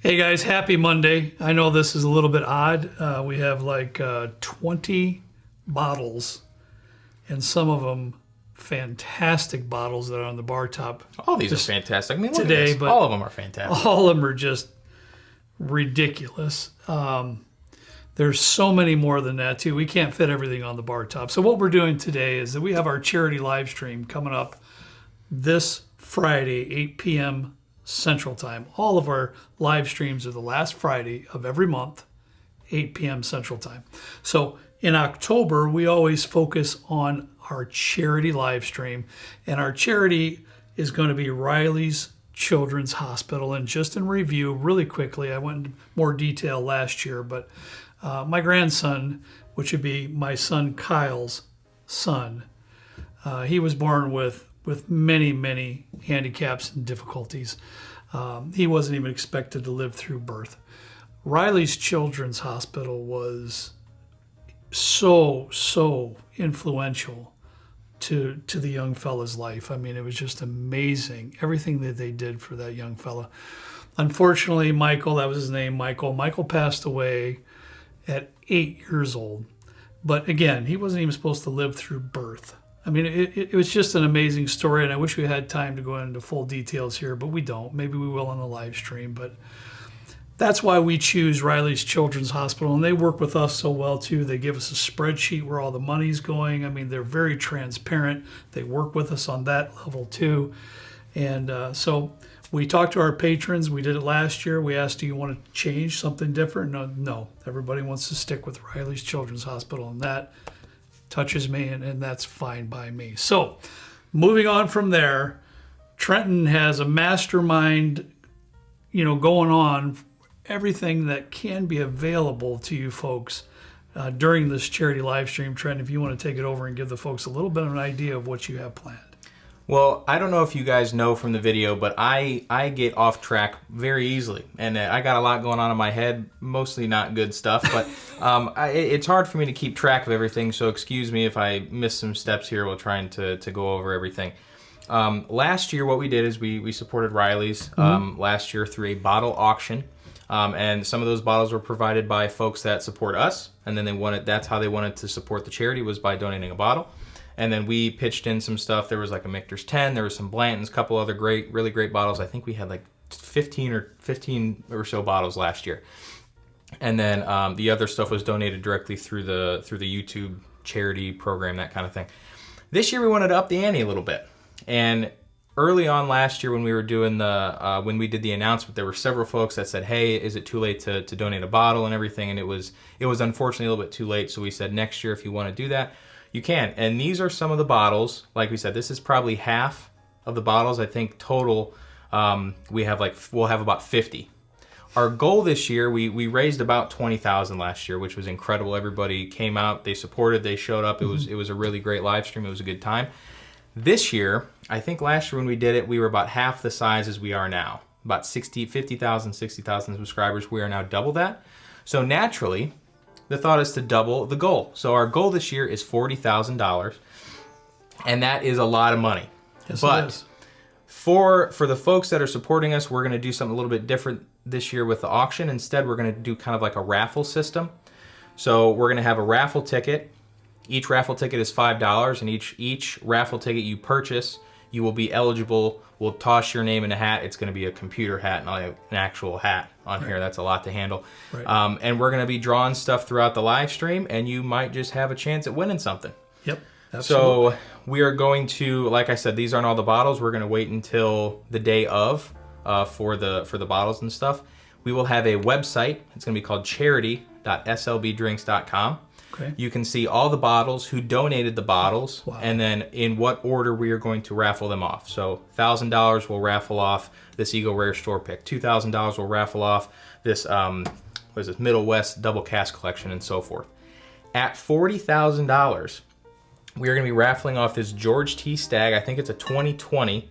Hey guys, happy Monday. I know this is a little bit odd. We have like 20 bottles, and some of them fantastic bottles that are on the bar top. All these are fantastic. I mean, look today, at this. but All of them are fantastic. All of them are just ridiculous. There's so many more than that too. We can't fit everything on the bar top. So what we're doing today is that we have our charity live stream coming up this Friday, 8 p.m. Central Time. All of our live streams are the last Friday of every month, 8 p.m. Central Time. So in October, we always focus on our charity live stream, and our charity is going to be Riley's Children's Hospital. And just in review, really quickly, I went into more detail last year, but my grandson, which would be my son Kyle's son, he was born with many handicaps and difficulties. He wasn't even expected to live through birth. Riley's Children's Hospital was so influential to the young fella's life. I mean, it was just amazing, everything that they did for that young fella. Unfortunately, Michael, that was his name, Michael passed away at 8 years old. But again, he wasn't even supposed to live through birth. I mean, it was just an amazing story, and I wish we had time to go into full details here, but we don't. Maybe we will on the live stream, but that's why we choose Riley's Children's Hospital, and they work with us so well, too. They give us a spreadsheet where all the money's going. I mean, they're very transparent. They work with us on that level, too. And so we talked to our patrons. We did it last year. We asked, do you want to change something different? No. Everybody wants to stick with Riley's Children's Hospital, and that touches me, and that's fine by me. So moving on from there, Trenton has a mastermind, going on, everything that can be available to you folks during this charity live stream. Trenton, if you want to take it over and give the folks a little bit of an idea of what you have planned. Well, I don't know if you guys know from the video, but I get off track very easily. And I got a lot going on in my head, mostly not good stuff. But it's hard for me to keep track of everything, so excuse me if I miss some steps here while trying to go over everything. Last year, what we did is we supported Riley's last year through a bottle auction. And some of those bottles were provided by folks that support us. And then that's how they wanted to support the charity, was by donating a bottle. And then we pitched in some stuff. There was like a Michter's 10, there was some Blanton's, a couple other really great bottles. I think we had like 15 or so bottles last year. And then the other stuff was donated directly through the YouTube charity program, that kind of thing. This year we wanted to up the ante a little bit. And early on last year when we were doing when we did the announcement, there were several folks that said, hey, is it too late to donate a bottle and everything? And it was unfortunately a little bit too late. So we said next year, if you want to do that, you can. And these are some of the bottles. Like we said, this is probably half of the bottles. I think total we'll have about 50. Our goal this year, we raised about $20,000 last year, which was incredible. Everybody came out, they supported, they showed up. It was a really great live stream. It was a good time. This year, I think last year when we did it, we were about half the size as we are now. About 50,000, 60,000 subscribers. We are now double that. So naturally, the thought is to double the goal. So our goal this year is $40,000, and that is a lot of money. Yes, but it is. For the folks that are supporting us, we're going to do something a little bit different this year with the auction. Instead, we're going to do kind of like a raffle system. So we're going to have a raffle ticket. Each raffle ticket is $5, and each raffle ticket you purchase, you will be eligible. We'll toss your name in a hat. It's going to be a computer hat, not an actual hat on here. That's a lot to handle. Right. And we're going to be drawing stuff throughout the live stream, and you might just have a chance at winning something. Yep. Absolutely. So we are going to, like I said, these aren't all the bottles. We're going to wait until the day of for the bottles and stuff. We will have a website. It's going to be called charity.slbdrinks.com. Okay. You can see all the bottles, who donated the bottles, Wow. and then in what order we are going to raffle them off. So $1,000 will raffle off this Eagle Rare Store Pick. $2,000 will raffle off this Middle West Double Cask Collection, and so forth. At $40,000, we are going to be raffling off this George T. Stagg. I think it's a 2020,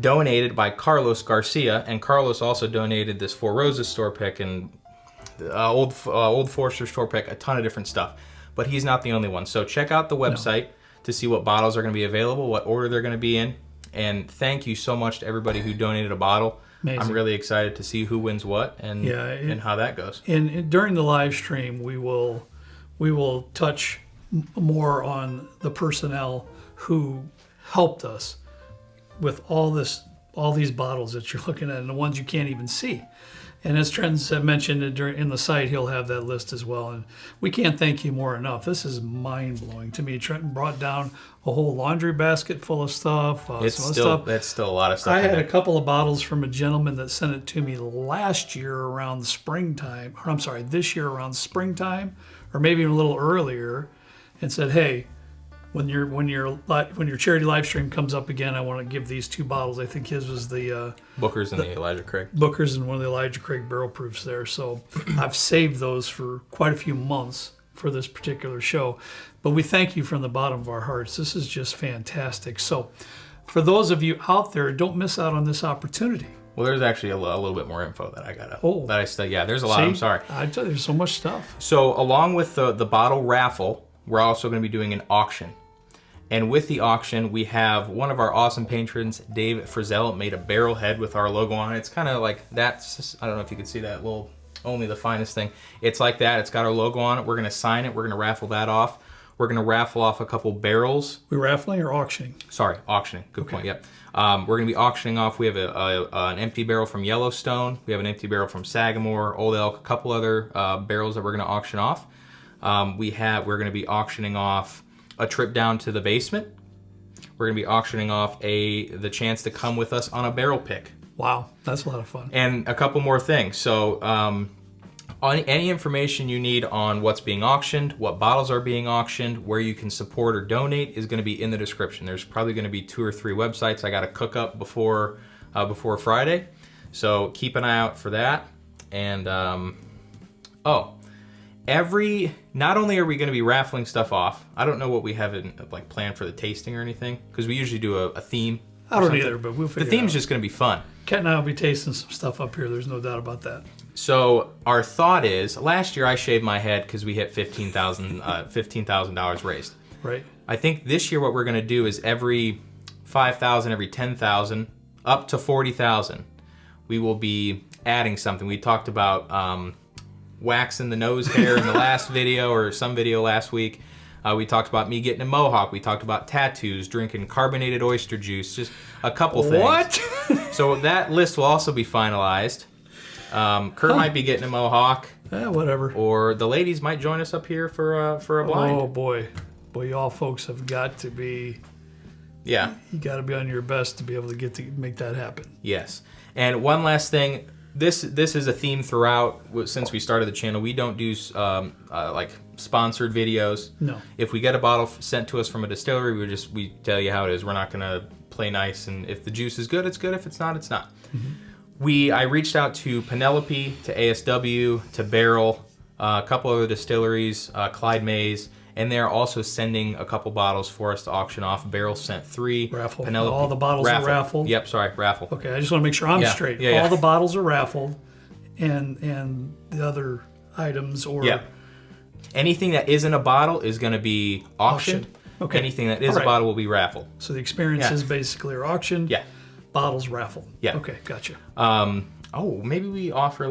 donated by Carlos Garcia, and Carlos also donated this Four Roses Store Pick and Old Forester Store Pick, a ton of different stuff. But he's not the only one. So check out the website to see what bottles are going to be available, what order they're going to be in. And thank you so much to everybody who donated a bottle. Amazing. I'm really excited to see who wins what and how that goes. And during the live stream, we will touch more on the personnel who helped us with all these bottles that you're looking at and the ones you can't even see. And as Trenton mentioned in the site, he'll have that list as well. And we can't thank you more enough. This is mind-blowing to me. Trenton brought down a whole laundry basket full of stuff. That's still a lot of stuff. I had a couple of bottles from a gentleman that sent it to me last year around springtime. Or I'm sorry, this year around springtime, or maybe even a little earlier, and said, "Hey, when your charity live stream comes up again, I want to give these 2 bottles." I think his was the Booker's and the Elijah Craig. Booker's and one of the Elijah Craig barrel proofs there. So I've saved those for quite a few months for this particular show. But we thank you from the bottom of our hearts. This is just fantastic. So for those of you out there, don't miss out on this opportunity. Well, there's actually a little bit more info that I got. There's a lot. See? I'm sorry. I tell you, there's so much stuff. So along with the bottle raffle, we're also going to be doing an auction. And with the auction, we have one of our awesome patrons, Dave Frizzell, made a barrel head with our logo on it. It's kind of like that. I don't know if you can see that little, only the finest thing. It's like that. It's got our logo on it. We're going to sign it. We're going to raffle that off. We're going to raffle off a couple barrels. We raffling or auctioning? Sorry, auctioning. Good point. Yep. We're going to be auctioning off. We have an empty barrel from Yellowstone. We have an empty barrel from Sagamore, Old Elk, a couple other barrels that we're going to auction off. We're going to be auctioning off a trip down to the basement. We're going to be auctioning off the chance to come with us on a barrel pick. Wow, that's a lot of fun. And a couple more things. So any information you need on what's being auctioned, what bottles are being auctioned, where you can support or donate is going to be in the description. There's probably going to be 2 or 3 websites I got to cook up before Friday. So keep an eye out for that. And not only are we going to be raffling stuff off, I don't know what we have in planned for the tasting or anything, because we usually do a theme. I don't either, but we'll figure it out. The theme's just going to be fun. Kat and I will be tasting some stuff up here. There's no doubt about that. So our thought is, last year I shaved my head because we hit $15,000 raised. Right. I think this year what we're going to do is every 5,000, every 10,000, up to 40,000, we will be adding something. We talked about waxing the nose hair in the last video or some video last week. We talked about me getting a mohawk. We talked about tattoos, drinking carbonated oyster juice, just a couple things. What? So that list will also be finalized. Kurt might be getting a mohawk. Whatever. Or the ladies might join us up here for a blind. Oh boy, y'all folks have got to be. Yeah. You got to be on your best to be able to make that happen. Yes. And one last thing. This is a theme throughout. Since we started the channel, we don't do sponsored videos. No. If we get a bottle sent to us from a distillery, we tell you how it is. We're not gonna play nice, and if the juice is good, it's good. If it's not, it's not. Mm-hmm. I reached out to Penelope, to ASW, to Barrel, a couple other distilleries, Clyde Mays, and they're also sending a couple bottles for us to auction off. Barrel sent 3. Raffle. Penelope, all the bottles are raffled. Yep, sorry, raffle. Okay, I just want to make sure I'm straight. Yeah, all the bottles are raffled, and the other items or anything that isn't a bottle is going to be auctioned. Okay. Anything that is a bottle will be raffled. So the experiences basically are auctioned. Yeah. Bottles raffled. Yeah. Okay, gotcha. Maybe we offer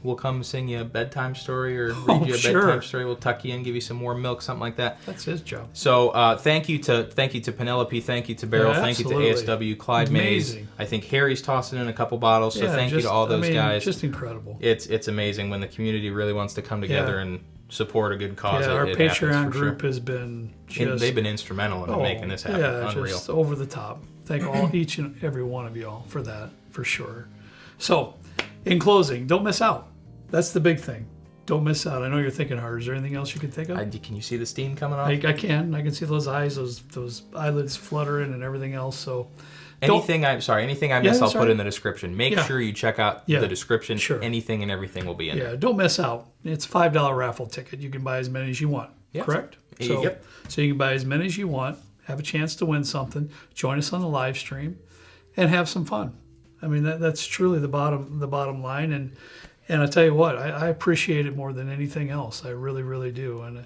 we'll come sing you a bedtime story or read you a bedtime story. We'll tuck you in, give you some more milk, something like that. That's his job. So thank you to Penelope, thank you to Beryl, thank you to ASW, Clyde Mays. I think Harry's tossing in a couple bottles, so thank you to all those guys. Just incredible. It's amazing when the community really wants to come together and support a good cause. Yeah, our Patreon group has been they've been instrumental in making this happen. Unreal. Just over the top. Thank each and every one of y'all for that, for sure. So, in closing, don't miss out. That's the big thing. Don't miss out. I know you're thinking hard. Is there anything else you can think of? Can you see the steam coming off? I can see those eyes, those eyelids fluttering and everything else. So anything I miss, I'll put in the description. Make sure you check out the description. Sure. Anything and everything will be in there. Yeah, don't miss out. It's a $5 raffle ticket. You can buy as many as you want. Yep. Correct? So you can buy as many as you want, have a chance to win something, join us on the live stream, and have some fun. I mean, that's truly the bottom line. And I tell you what, I appreciate it more than anything else. I really, really do. And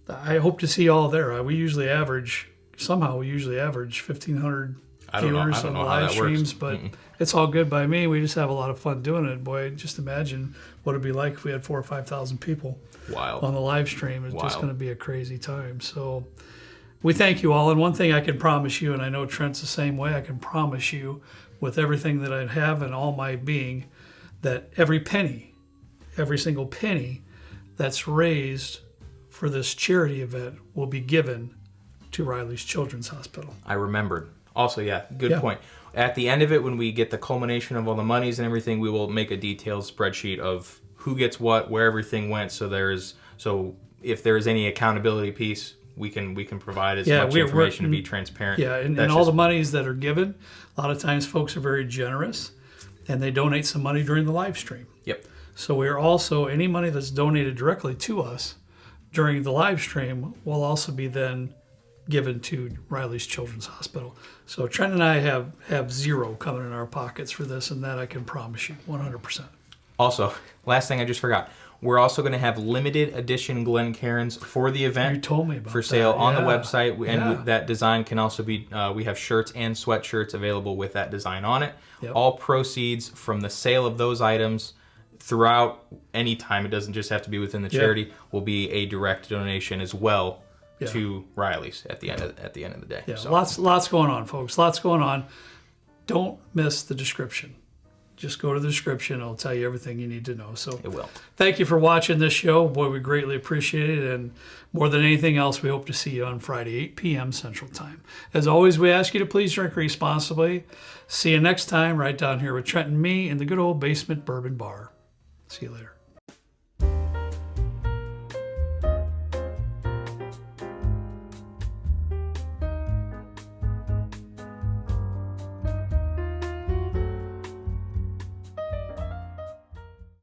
I hope to see you all there. We usually average 1,500. viewers on the live that streams, works. but it's all good by me. We just have a lot of fun doing it. Boy, just imagine what it'd be like if we had 4,000 or 5,000 people Wild. on the live stream. It's Wild. just going to be a crazy time. So we thank you all. And one thing I can promise you, and I know Trent's the same way, I can promise you with everything that I have and all my being, that every single penny that's raised for this charity event will be given to Riley's Children's Hospital. I remembered. Also, yeah, good point. At the end of it, when we get the culmination of all the monies and everything, we will make a detailed spreadsheet of who gets what, where everything went. So if there is any accountability piece, we can provide as much information to be transparent. Yeah, and all the monies that are given, a lot of times folks are very generous, and they donate some money during the live stream. Yep. So we're also, any money that's donated directly to us during the live stream will also be then given to Riley's Children's Hospital. So Trent and I have zero coming in our pockets for this, and that I can promise you 100%. Also, last thing I just forgot. We're also going to have limited edition Glencairns for the event. You told me about for sale that. on the website, and that design can also be. We have shirts and sweatshirts available with that design on it. Yep. All proceeds from the sale of those items throughout any time, it doesn't just have to be within the charity, will be a direct donation as well to Riley's at the end of the day. Yeah, so. lots going on, folks. Lots going on. Don't miss the description. Just go to the description. It'll tell you everything you need to know. So It will. Thank you for watching this show. Boy, we greatly appreciate it. And more than anything else, we hope to see you on Friday, 8 p.m. Central Time. As always, we ask you to please drink responsibly. See you next time right down here with Trent and me in the good old basement bourbon bar. See you later.